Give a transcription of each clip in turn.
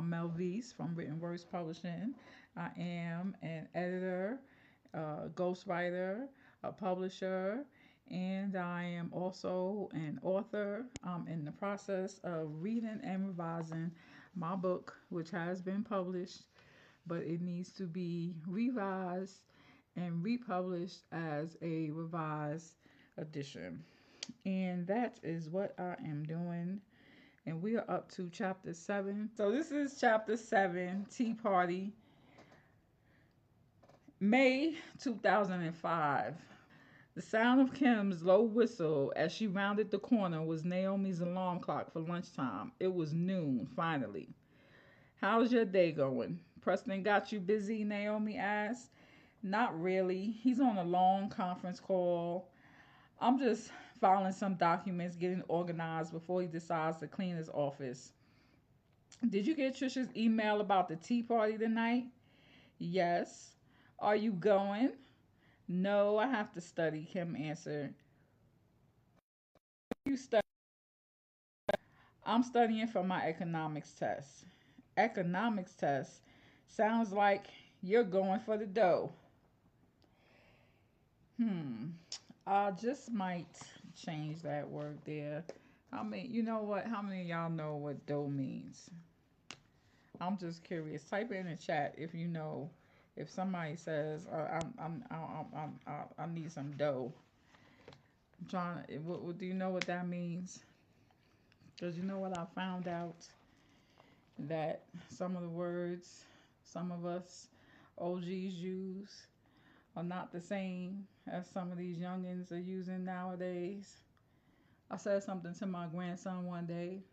I'm Melvise from Written Words Publishing. I am an editor, ghostwriter, a publisher, and I am also an author. I'm in the process of reading and revising my book, which has been published, but it needs to be revised and republished as a revised edition. And that is what I am doing. And we are up to chapter 7. So this is chapter 7, Tea Party, May 2005. The sound of Kim's low whistle as she rounded the corner was Naomi's alarm clock for lunchtime. It was noon, finally. "How's your day going? Preston got you busy?" Naomi asked. "Not really. He's on a long conference call. I'm just filing some documents, getting organized before he decides to clean his office." "Did you get Trisha's email about the tea party tonight?" "Yes." "Are you going?" "No, I have to study," Kim answered. "You study?" "I'm studying for my economics test." "Economics test? Sounds like you're going for the dough." Hmm. I just might change that word there. I mean, you know what? How many of y'all know what dough means? I'm just curious. Type it in the chat if you know. If somebody says, I need some dough." I'm trying to, do you know what that means? Because you know what I found out? That some of the words some of us OGs use are not the same as some of these youngins are using nowadays. I said something to my grandson one day.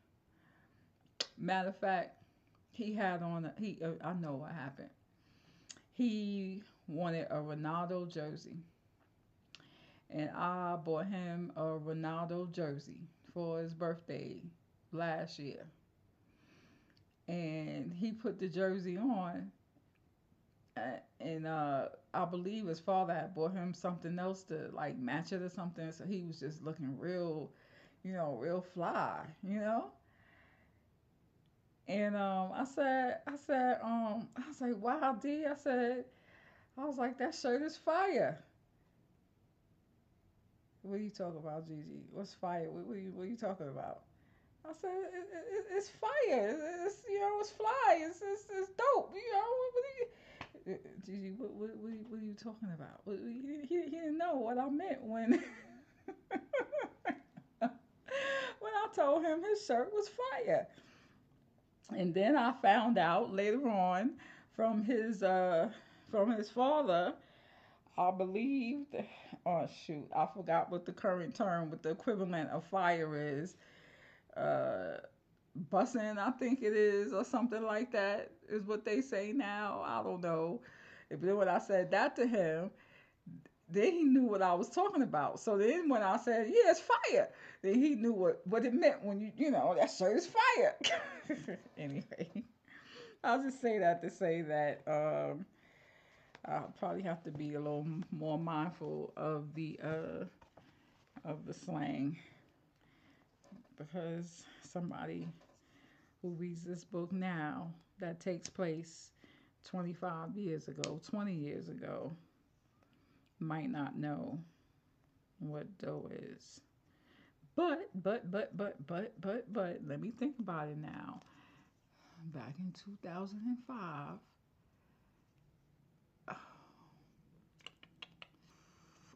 Matter of fact, he had on I know what happened. He wanted a Ronaldo jersey, and I bought him a Ronaldo jersey for his birthday last year. And he put the jersey on, and I believe his father had bought him something else to like match it or something. So he was just looking real, real fly, And I was like, "Wow, D," I was like, "That shirt is fire." "What are you talking about, Gigi? What's fire? What are you talking about?" I said, "It's fire. It's fly. It's dope. What are you, Gigi? What are you talking about?" He didn't know what I meant when when I told him his shirt was fire. And then I found out later on from his father, I believed. Oh shoot, I forgot what the current term, what the equivalent of fire is. Uh, Bussing, I think it is, or something like that, is what they say now. I don't know. But then when I said that to him, then he knew what I was talking about. So then when I said, "Yeah, it's fire," then he knew what it meant when that shirt is fire. Anyway, I'll just say that to say that I'll probably have to be a little more mindful of the slang, because somebody who reads this book now that takes place 25 years ago, 20 years ago, might not know what dough is. But, let me think about it now. Back in 2005,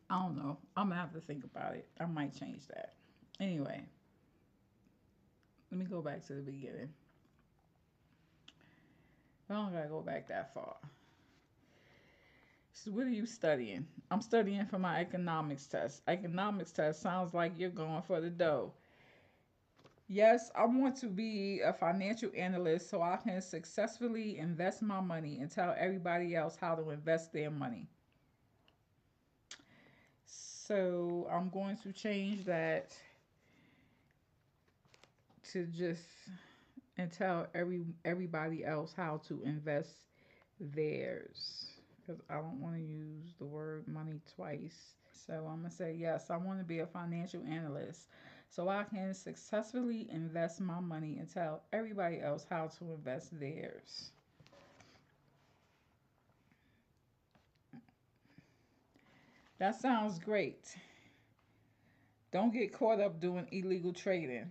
I don't know. I'm gonna have to think about it. I might change that. Anyway, let me go back to the beginning. I don't gotta go back that far. So what are you studying? "I'm studying for my economics test." Economics test sounds like you're going for the dough. "Yes, I want to be a financial analyst so I can successfully invest my money and tell everybody else how to invest their money." So I'm going to change that to just and tell everybody else how to invest theirs, because I don't want to use the word money twice. So I'm gonna say, yes, I want to be a financial analyst so I can successfully invest my money and tell everybody else how to invest theirs. That sounds great. Don't get caught up doing illegal trading.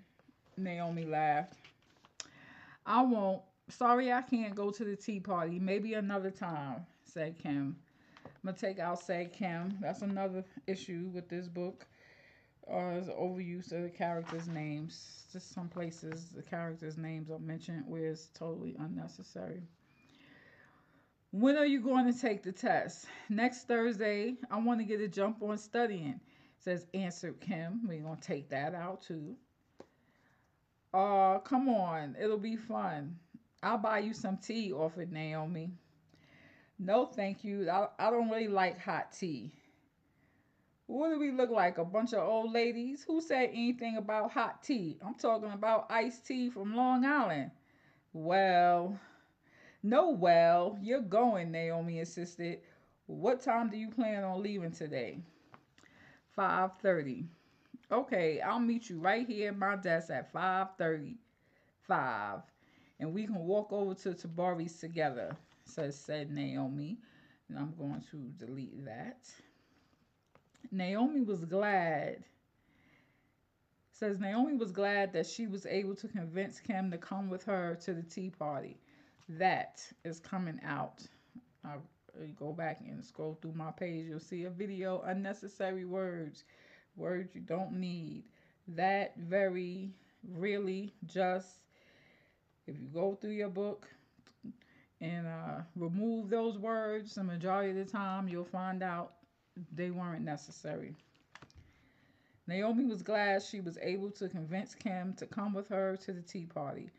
Naomi laughed. I won't. Sorry I can't go to the tea party. Maybe another time, said Kim. I'm gonna take out said Kim. That's another issue with this book. Is overuse of the characters' names. Just some places the characters' names are mentioned where it's totally unnecessary. When are you going to take the test? Next Thursday. I want to get a jump on studying, says answered Kim. We're going to take that out too. Come on. It'll be fun. I'll buy you some tea, offered Naomi. No, thank you. I don't really like hot tea. What do we look like? A bunch of old ladies? Who said anything about hot tea? I'm talking about iced tea from Long Island. Well, no, well, you're going, Naomi insisted. What time do you plan on leaving today? 5:30. Okay, I'll meet you right here at my desk at 5:35, and we can walk over to Tabari's together, said Naomi. And I'm going to delete that. Naomi was glad. Says Naomi was glad that she was able to convince Kim to come with her to the tea party. That is coming out. I'll go back and scroll through my page. You'll see a video. Unnecessary words. Words you don't need. That, very, really, just. If you go through your book and remove those words, the majority of the time you'll find out they weren't necessary. Naomi was glad she was able to convince Kim to come with her to the tea party.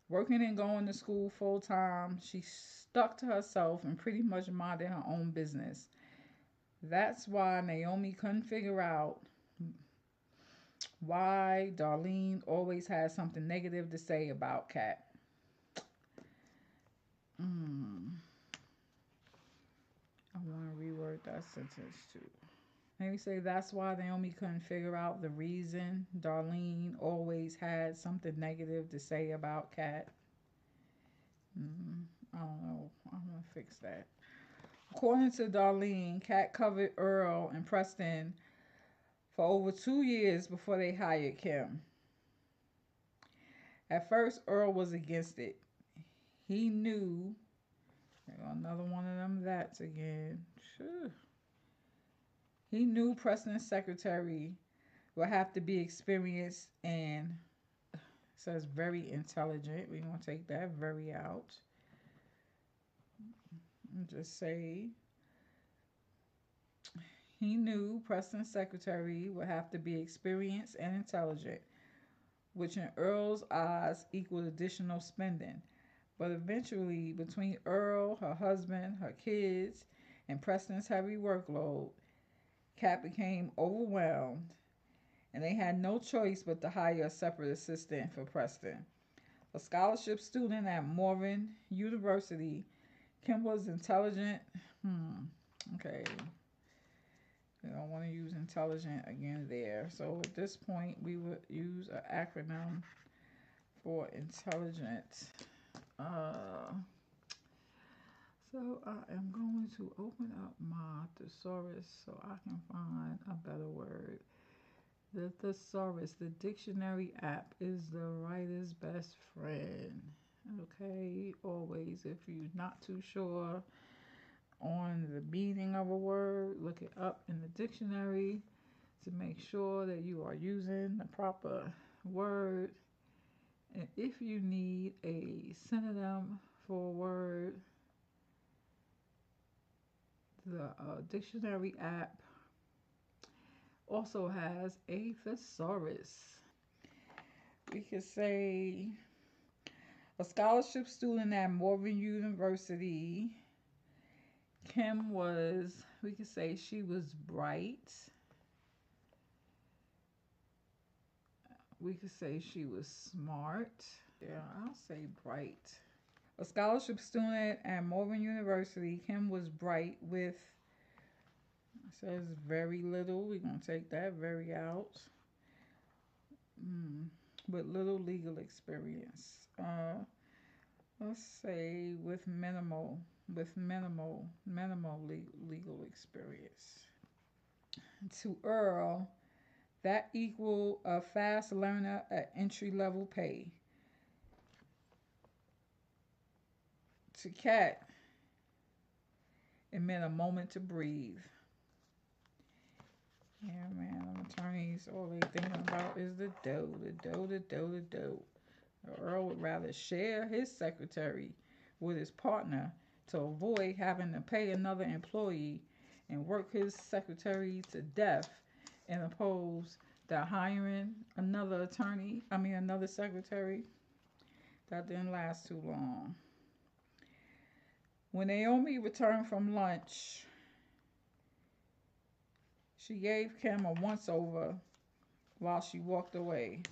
Working and going to school full time, she stuck to herself and pretty much minded her own business. That's why Naomi couldn't figure out why Darlene always had something negative to say about Kat. I want to reword that sentence too. Maybe say that's why Naomi couldn't figure out the reason Darlene always had something negative to say about Kat. I don't know. I'm going to fix that. According to Darlene, Kat covered Earl and Preston for over 2 years before they hired Kim. At first, Earl was against it. He knew. Another one of them that's again. Sure. He knew Preston's secretary would have to be experienced and says very intelligent. We're going to take that very out. And just say he knew Preston's secretary would have to be experienced and intelligent, which in Earl's eyes equaled additional spending. But eventually, between Earl, her husband, her kids, and Preston's heavy workload, Kat became overwhelmed, and they had no choice but to hire a separate assistant for Preston. A scholarship student at Morven University, Kim was intelligent. Okay. We don't want to use intelligent again there. So at this point, we would use an acronym for intelligent. So I am going to open up my thesaurus so I can find a better word. The thesaurus, the dictionary app, is the writer's best friend. Okay, always, if you're not too sure on the meaning of a word, look it up in the dictionary to make sure that you are using the proper word. And if you need a synonym for a word, the dictionary app also has a thesaurus. We could say a scholarship student at Morven University. Kim was, we could say she was bright. We could say she was smart. Yeah, I'll say bright. A scholarship student at Morven University, Kim was bright with, it says very little. We're going to take that very out. mm, with little legal experience. Let's say with minimal legal experience. To Earl, that equal a fast learner at entry level pay. To Cat, it meant a moment to breathe. Yeah, man, them attorneys, all they thinking about is the dough, the dough, the dough, the dough. Earl would rather share his secretary with his partner to avoid having to pay another employee and work his secretary to death and oppose the hiring another attorney, another secretary. That didn't last too long. When Naomi returned from lunch, she gave Kim a once over while she walked away.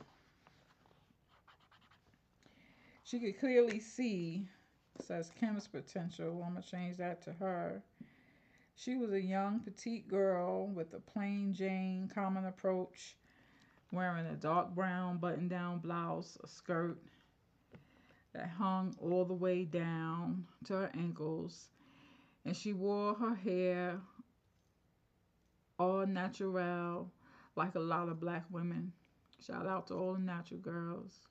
She could clearly see, says Kim's potential. I'm going to change that to her. She was a young, petite girl with a plain Jane common approach, wearing a dark brown button down blouse, a skirt that hung all the way down to her ankles, and she wore her hair all natural, like a lot of black women. Shout out to all the natural girls.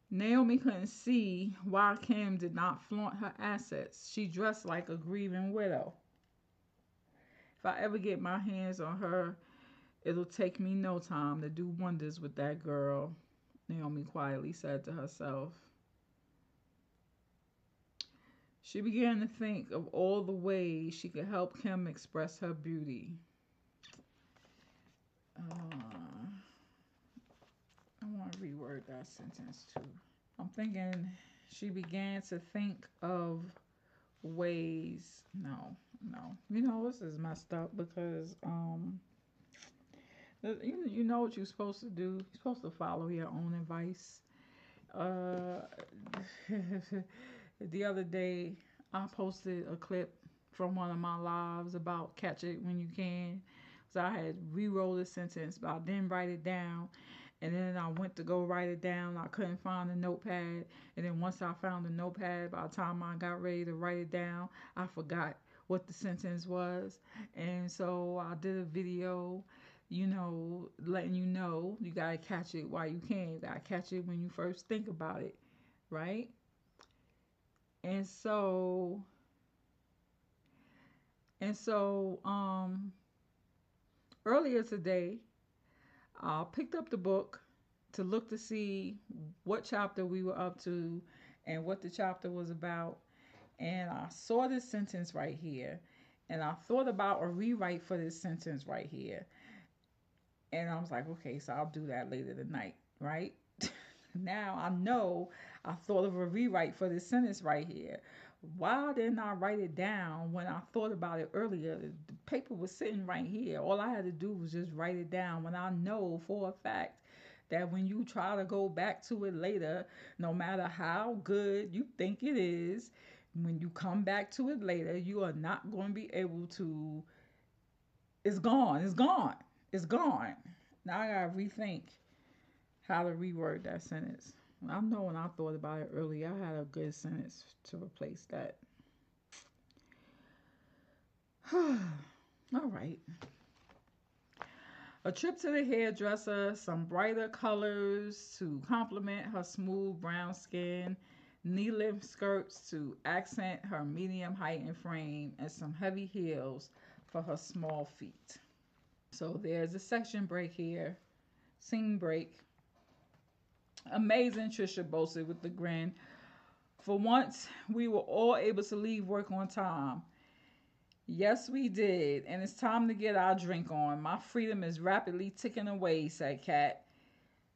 Naomi couldn't see why Kim did not flaunt her assets. She dressed like a grieving widow. If I ever get my hands on her, it'll take me no time to do wonders with that girl, Naomi quietly said to herself. She began to think of all the ways she could help Kim express her beauty. I want to reword that sentence too. I'm thinking she began to think of ways. No, no. This is messed up because you know what you're supposed to do. You're supposed to follow your own advice. Uh, the other day, I posted a clip from one of my lives about catch it when you can. So I had rewrote a sentence, but I didn't write it down. And then I went to go write it down. I couldn't find the notepad. And then once I found the notepad, by the time I got ready to write it down, I forgot what the sentence was. And so I did a video, letting you gotta catch it while you can. You gotta catch it when you first think about it, right? And so earlier today, I picked up the book to look to see what chapter we were up to and what the chapter was about. And I saw this sentence right here. And I thought about a rewrite for this sentence right here. And I was like, okay, so I'll do that later tonight, right? Now I know I thought of a rewrite for this sentence right here. Why didn't I write it down when I thought about it earlier? The paper was sitting right here. All I had to do was just write it down when I know for a fact that when you try to go back to it later, no matter how good you think it is, when you come back to it later, you are not going to be able to. It's gone. It's gone. It's gone. Now I got to rethink how to reword that sentence. I know when I thought about it earlier, I had a good sentence to replace that. All right. A trip to the hairdresser, some brighter colors to complement her smooth brown skin, knee length skirts to accent her medium height and frame, and some heavy heels for her small feet. So there's a section break here, scene break. Amazing, Trisha boasted with the grin. For once, we were all able to leave work on time. Yes, we did, and it's time to get our drink on. My freedom is rapidly ticking away, said Kat.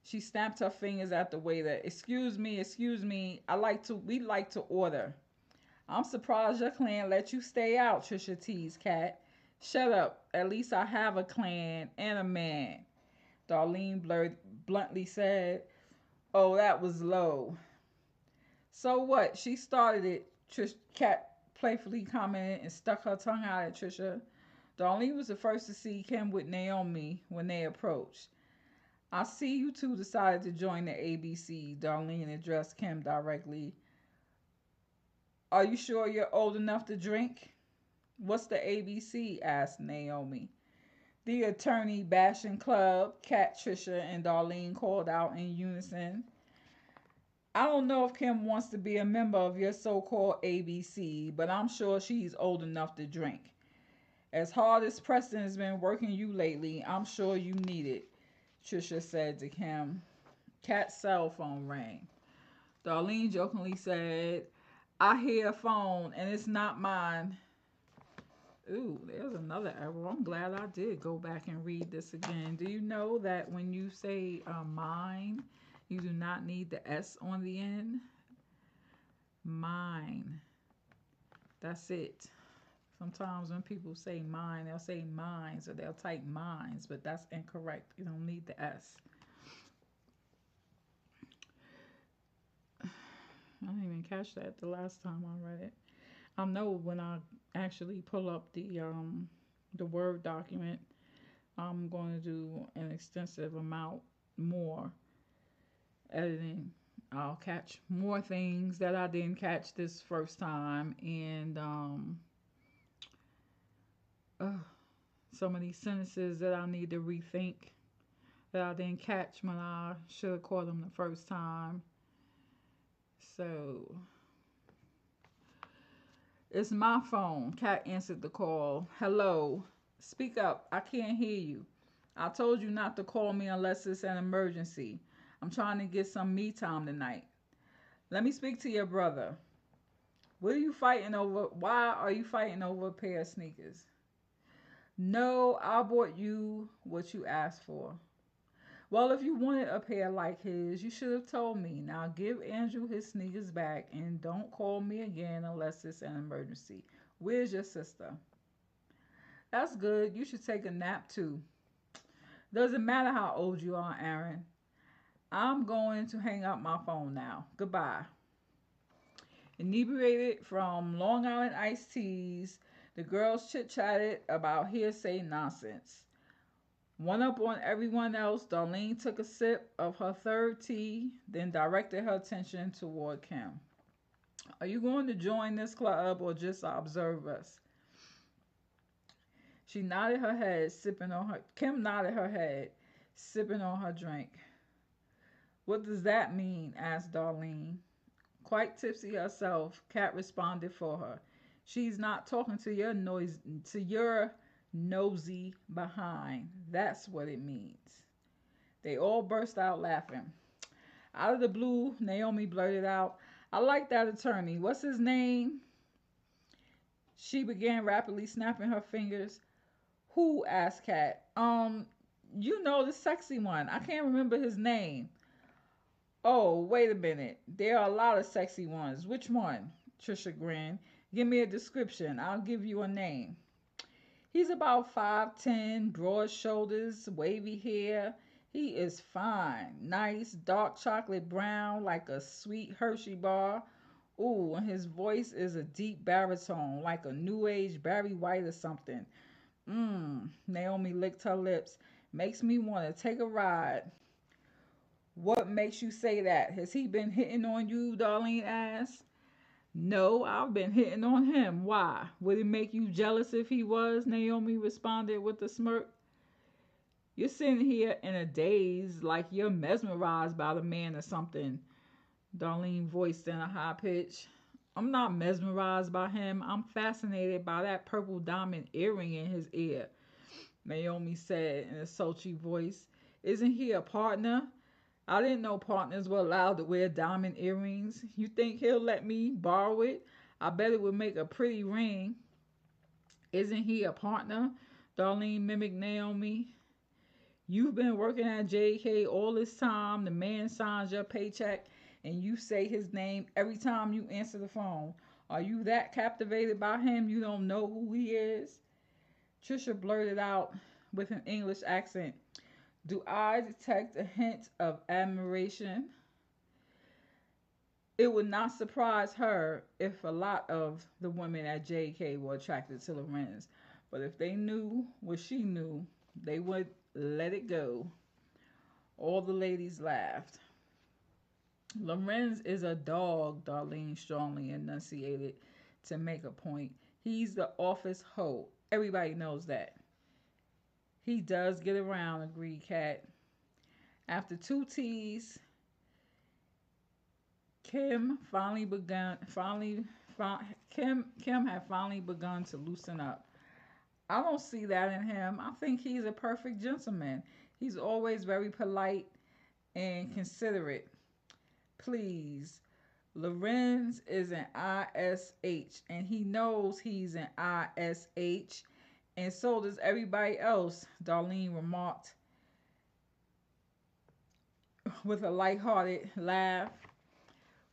She snapped her fingers at the waiter. Excuse me. We'd like to order. I'm surprised your clan let you stay out, Trisha teased Kat. Shut up. At least I have a clan and a man, Darlene bluntly said. Oh, that was low. So what? She started it, Kat playfully commented and stuck her tongue out at Trisha. Darlene was the first to see Kim with Naomi when they approached. I see you two decided to join the ABC. Darlene addressed Kim directly. Are you sure you're old enough to drink? What's the ABC? Asked Naomi. The attorney bashing club, Kat, Trisha, and Darlene called out in unison. I don't know if Kim wants to be a member of your so called ABC, but I'm sure she's old enough to drink. As hard as Preston has been working you lately, I'm sure you need it, Trisha said to Kim. Kat's cell phone rang. Darlene jokingly said, I hear a phone and it's not mine. Ooh, there's another error. I'm glad I did go back and read this again. Do you know that when you say mine, you do not need the S on the end? Mine. That's it. Sometimes when people say mine, they'll say mines or they'll type mines, but that's incorrect. You don't need the S. I didn't even catch that the last time I read it. I know when I actually pull up the Word document, I'm going to do an extensive amount more editing. I'll catch more things that I didn't catch this first time, and uh, some of these sentences that I need to rethink that I didn't catch when I should have caught them the first time. So it's my phone. Kat answered the call. Hello. Speak up. I can't hear you. I told you not to call me unless it's an emergency. I'm trying to get some me time tonight. Let me speak to your brother. What are you fighting over? Why are you fighting over a pair of sneakers? No, I bought you what you asked for. Well, if you wanted a pair like his, you should have told me. Now give Andrew his sneakers back and don't call me again unless it's an emergency. Where's your sister? That's good. You should take a nap too. Doesn't matter how old you are, Aaron. I'm going to hang up my phone now. Goodbye. Inebriated from Long Island iced teas, the girls chit chatted about hearsay nonsense. One up on everyone else, Darlene took a sip of her third tea, then directed her attention toward Kim. Are you going to join this club or just observe us? She nodded her head, sipping on her. Kim nodded her head, sipping on her drink. What does that mean? Asked Darlene. Quite tipsy herself, Kat responded for her. She's not talking to your nosy behind. That's what it means. They all burst out laughing. Out of the blue, Naomi blurted out, I like that attorney. What's his name? She began rapidly snapping her fingers. Who? Asked Kat. You know the sexy one. I can't remember his name. Oh, wait a minute. There are a lot of sexy ones. Which one? Trisha grinned. Give me a description. I'll give you a name. He's about 5'10", broad shoulders, wavy hair. He is fine. Nice, dark chocolate brown like a sweet Hershey bar. Ooh, and his voice is a deep baritone like a new age Barry White or something. Naomi licked her lips. Makes me want to take a ride. What makes you say that? Has he been hitting on you? Darlene asked. No, I've been hitting on him. Why? Would it make you jealous if he was? Naomi responded with a smirk. You're sitting here in a daze like you're mesmerized by the man or something, Darlene voiced in a high pitch. I'm not mesmerized by him. I'm fascinated by that purple diamond earring in his ear, Naomi said in a sultry voice. Isn't he a partner? I didn't know partners were allowed to wear diamond earrings. You think he'll let me borrow it? I bet it would make a pretty ring. Isn't he a partner? Darlene mimicked Naomi. You've been working at JK all this time. The man signs your paycheck and you say his name every time you answer the phone. Are you that captivated by him you don't know who he is? Trisha blurted out with an English accent. Do I detect a hint of admiration? It would not surprise her if a lot of the women at JK were attracted to Lorenz. But if they knew what she knew, they would let it go. All the ladies laughed. Lorenz is a dog, Darlene strongly enunciated to make a point. He's the office hoe. Everybody knows that. He does get around, agreed Kat. After two teas, Kim finally begun finally Kim had finally begun to loosen up. I don't see that in him. I think he's a perfect gentleman. He's always very polite and considerate. Please. Lorenz is an ISH and he knows he's an ISH and so does everybody else, Darlene remarked with a lighthearted laugh.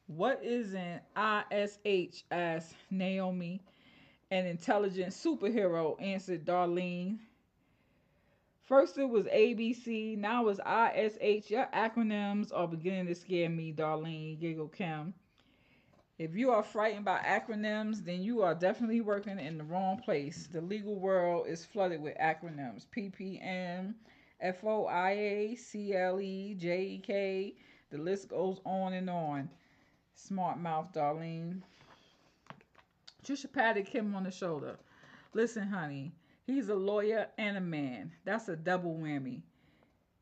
What is an ISH? Asked Naomi. An intelligent superhero, answered Darlene. First it was ABC, now it's ISH. Your acronyms are beginning to scare me, Darlene, giggled Kim. If you are frightened by acronyms, then you are definitely working in the wrong place. The legal world is flooded with acronyms. PPM, FOIA, CLE, JEK. The list goes on and on. Smart mouth, Darlene. Trisha patted Kim on the shoulder. Listen, honey, he's a lawyer and a man. That's a double whammy.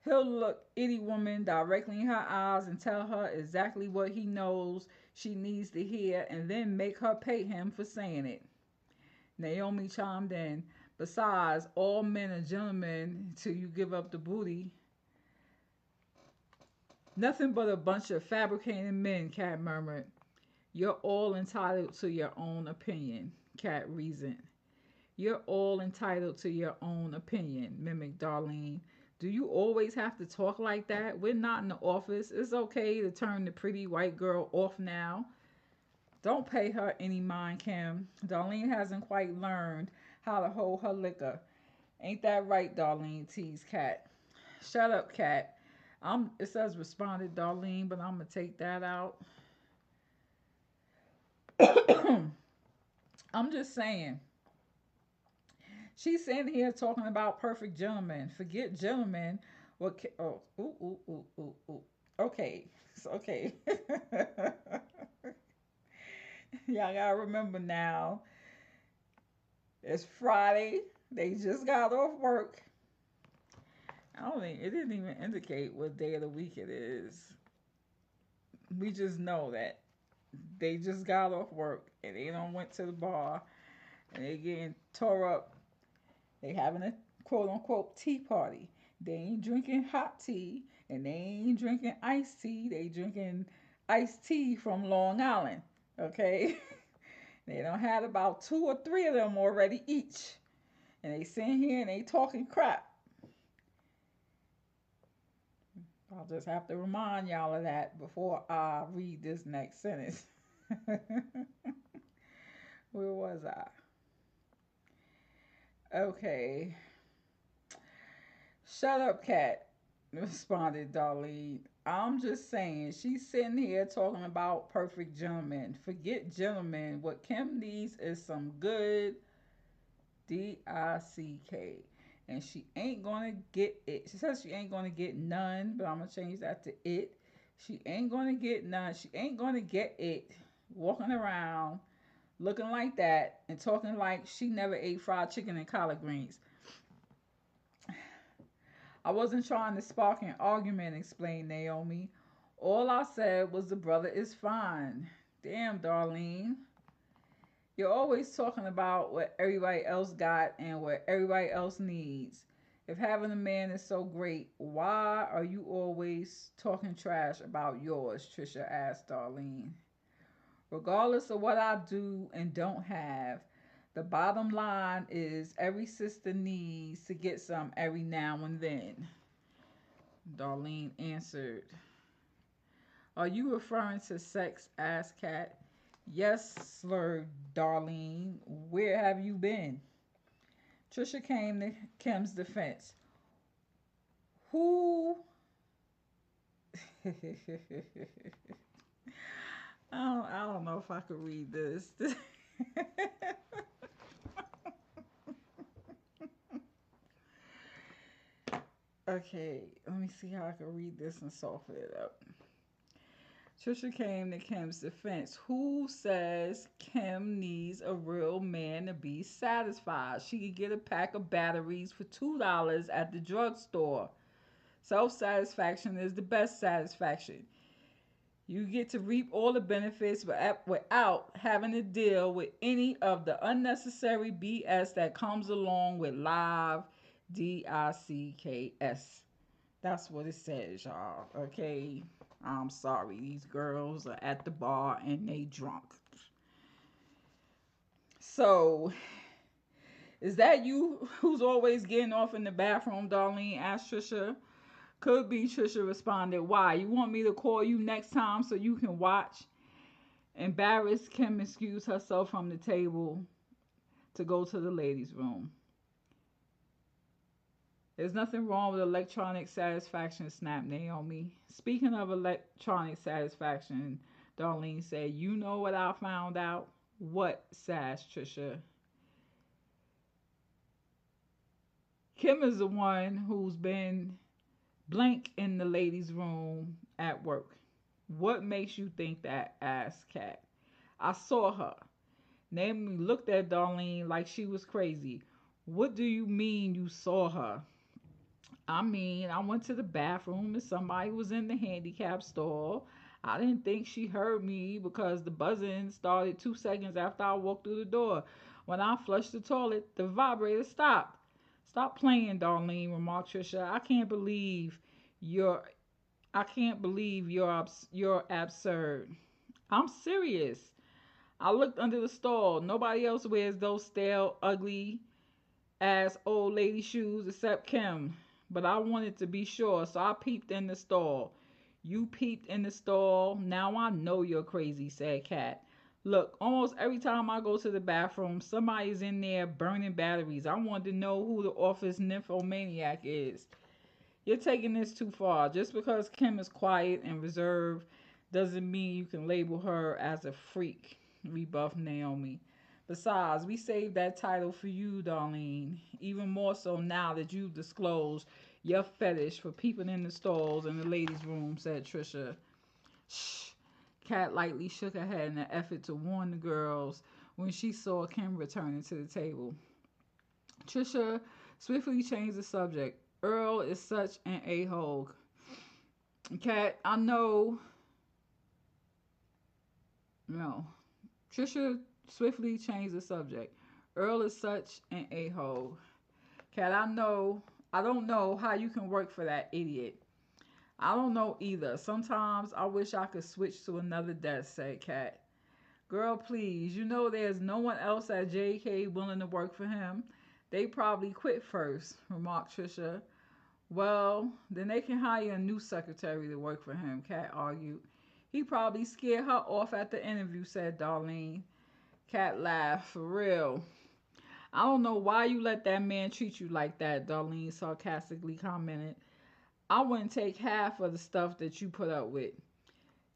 He'll look any woman directly in her eyes and tell her exactly what he knows she needs to hear and then make her pay him for saying it. Naomi chimed in. Besides, all men are gentlemen till you give up the booty. Nothing but a bunch of fabricating men, Kat murmured. You're all entitled to your own opinion, Kat reasoned. You're all entitled to your own opinion, mimicked Darlene. Do you always have to talk like that? We're not in the office. It's okay to turn the pretty white girl off now. Don't pay her any mind, Kim. Darlene hasn't quite learned how to hold her liquor. Ain't that right, Darlene? Teased Kat. Shut up, Kat. It says responded Darlene, but I'm going to take that out. I'm just saying. She's sitting here talking about perfect gentlemen. Forget gentlemen. What? Oh, ooh, ooh, ooh, ooh, ooh. Okay, okay. Y'all gotta remember now. It's Friday. They just got off work. I don't think it didn't even indicate what day of the week it is. We just know that they just got off work and they don't went to the bar and they getting tore up. They having a quote unquote tea party. They ain't drinking hot tea and they ain't drinking iced tea. They drinking iced tea from Long Island. Okay? They don't had about 2 or 3 of them already each. And they sitting here and they talking crap. I'll just have to remind y'all of that before I read this next sentence. Where was I? Okay. Shut up, Kat, responded Darlene. I'm just saying, she's sitting here talking about perfect gentlemen. Forget gentlemen. What Kim needs is some good DICK. And she ain't gonna get it. She says she ain't gonna get none, but I'm gonna change that to it. She ain't gonna get none. She ain't gonna get it walking around looking like that and talking like she never ate fried chicken and collard greens. I wasn't trying to spark an argument, explained Naomi. All I said was the brother is fine. Damn, Darlene. You're always talking about what everybody else got and what everybody else needs. If having a man is so great, why are you always talking trash about yours? Trisha asked Darlene. Regardless of what I do and don't have, the bottom line is every sister needs to get some every now and then. Darlene answered. Are you referring to sex? Asked Kat. Yes, slurred Darlene. Where have you been? Trisha came to Kim's defense. Who? I don't know if I could read this. Okay, let me see how I can read this and soften it up. Trisha came to Kim's defense. Who says Kim needs a real man to be satisfied? She could get a pack of batteries for $2 at the drugstore. Self satisfaction is the best satisfaction. You get to reap all the benefits without having to deal with any of the unnecessary BS that comes along with live DICKS. That's what it says, y'all. Okay. I'm sorry. These girls are at the bar and they drunk. So, is that you who's always getting off in the bathroom, Darlene? Asked Trisha. Could be, Trisha responded. Why? You want me to call you next time so you can watch? Embarrassed, Kim excused herself from the table to go to the ladies' room. There's nothing wrong with electronic satisfaction, snapped Naomi. Speaking of electronic satisfaction, Darlene said, you know what I found out? What? Sassed Trisha. Kim is the one who's been blank in the ladies' room at work. What makes you think that? Asked Kat. I saw her. Naomi looked at Darlene like she was crazy. What do you mean you saw her? I mean, I went to the bathroom and somebody was in the handicap stall. I didn't think she heard me because the buzzing started 2 seconds after I walked through the door. When I flushed the toilet, the vibrator stopped. Stop playing, Darlene, remarked Trisha. You're I can't believe you're absurd. I'm serious. I looked under the stall. Nobody else wears those stale, ugly ass old lady shoes except Kim. But I wanted to be sure, so I peeped in the stall. You peeped in the stall. Now I know you're crazy, said Kat. Look, almost every time I go to the bathroom, somebody's in there burning batteries. I want to know who the office nymphomaniac is. You're taking this too far. Just because Kim is quiet and reserved doesn't mean you can label her as a freak, rebuffed Naomi. Besides, we saved that title for you, Darlene. Even more so now that you've disclosed your fetish for peeping in the stalls in the ladies' room, said Trisha. Shh. Kat lightly shook her head in an effort to warn the girls when she saw Kim returning to the table. Trisha swiftly changed the subject. Earl is such an a-hole. Kat, I know. No. Trisha swiftly changed the subject. Earl is such an a-hole. Kat, I know. I don't know how you can work for that idiot. I don't know either. Sometimes I wish I could switch to another desk, said Kat. Girl, please. You know there's no one else at JK willing to work for him. They probably quit first, remarked Trisha. Well, then they can hire a new secretary to work for him, Kat argued. He probably scared her off at the interview, said Darlene. Kat laughed. For real. I don't know why you let that man treat you like that, Darlene sarcastically commented. I wouldn't take half of the stuff that you put up with.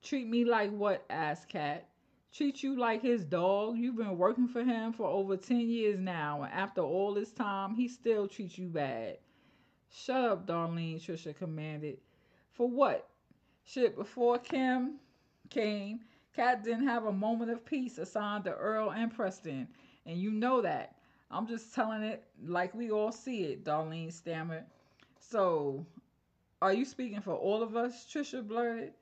Treat me like what? Asked Kat. Treat you like his dog? You've been working for him for over 10 years now, and after all this time, he still treats you bad. Shut up, Darlene, Trisha commanded. For what? Shit, before Kim came, Kat didn't have a moment of peace assigned to Earl and Preston, and you know that. I'm just telling it like we all see it, Darlene stammered. So, are you speaking for all of us? Trisha blurted.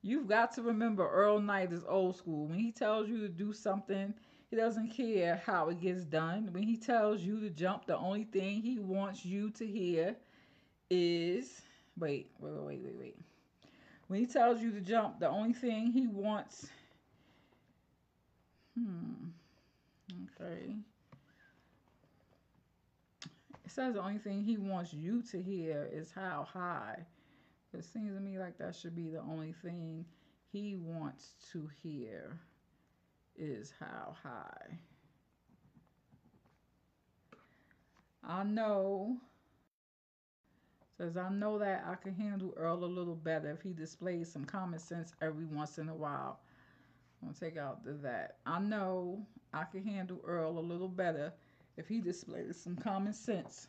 You've got to remember Earl Knight is old school. When he tells you to do something, he doesn't care how it gets done. When he tells you to jump, the only thing he wants you to hear is wait. When he tells you to jump, the only thing he wants okay. It says the only thing he wants you to hear is how high. It seems to me like that should be the only thing he wants to hear is how high. I know. Says I know that I can handle Earl a little better if he displays some common sense every once in a while. I'm gonna take out the that. I know I can handle Earl a little better if he displays some common sense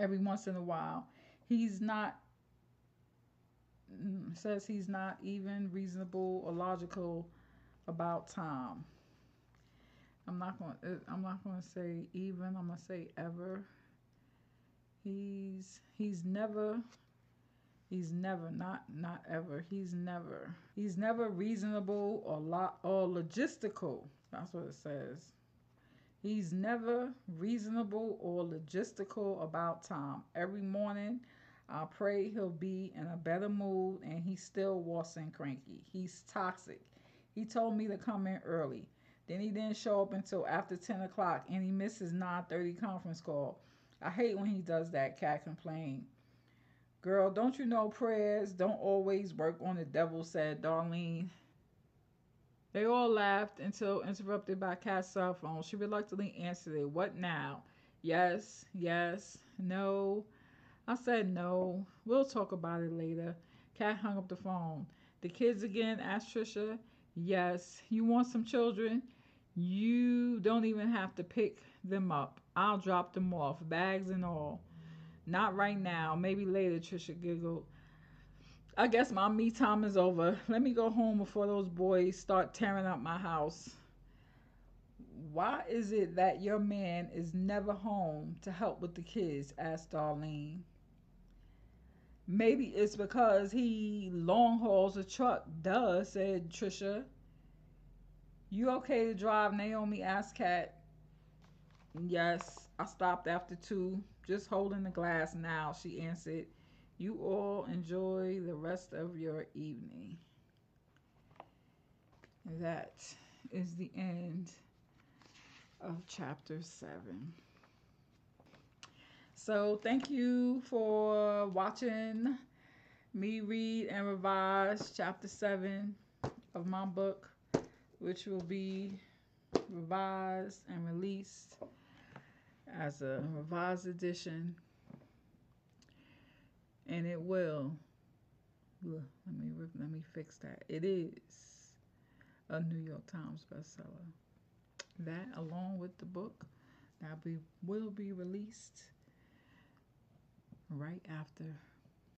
every once in a while. He's not, says he's not even reasonable or logical about time. I'm not going to say even. I'm going to say ever. He's never, not ever. He's never reasonable or logistical. That's what it says. He's never reasonable or logistical about time. Every morning, I pray he'll be in a better mood, and he still walks in cranky. He's toxic. He told me to come in early. Then he didn't show up until after 10 o'clock, and he missed his 9:30 conference call. I hate when he does that, Cat complained. Girl, don't you know prayers don't always work on the devil, said Darlene. They all laughed until interrupted by Kat's cell phone. She reluctantly answered it. What now? Yes, yes, no. I said no. We'll talk about it later. Kat hung up the phone. The kids again? Asked Trisha. Yes. You want some children? You don't even have to pick them up. I'll drop them off, bags and all. Not right now. Maybe later, Trisha giggled. I guess my me time is over. Let me go home before those boys start tearing up my house. Why is it that your man is never home to help with the kids? Asked Darlene. Maybe it's because he long hauls a truck. Duh, said Trisha. You okay to drive? Naomi asked Kat. Yes, I stopped after 2. Just holding the glass now, she answered. You all enjoy the rest of your evening. That is the end of chapter 7. So, thank you for watching me read and revise chapter 7 of my book, which will be revised and released as a revised edition. And it will, let me fix that. It is a New York Times bestseller. That, along with the book, will be released right after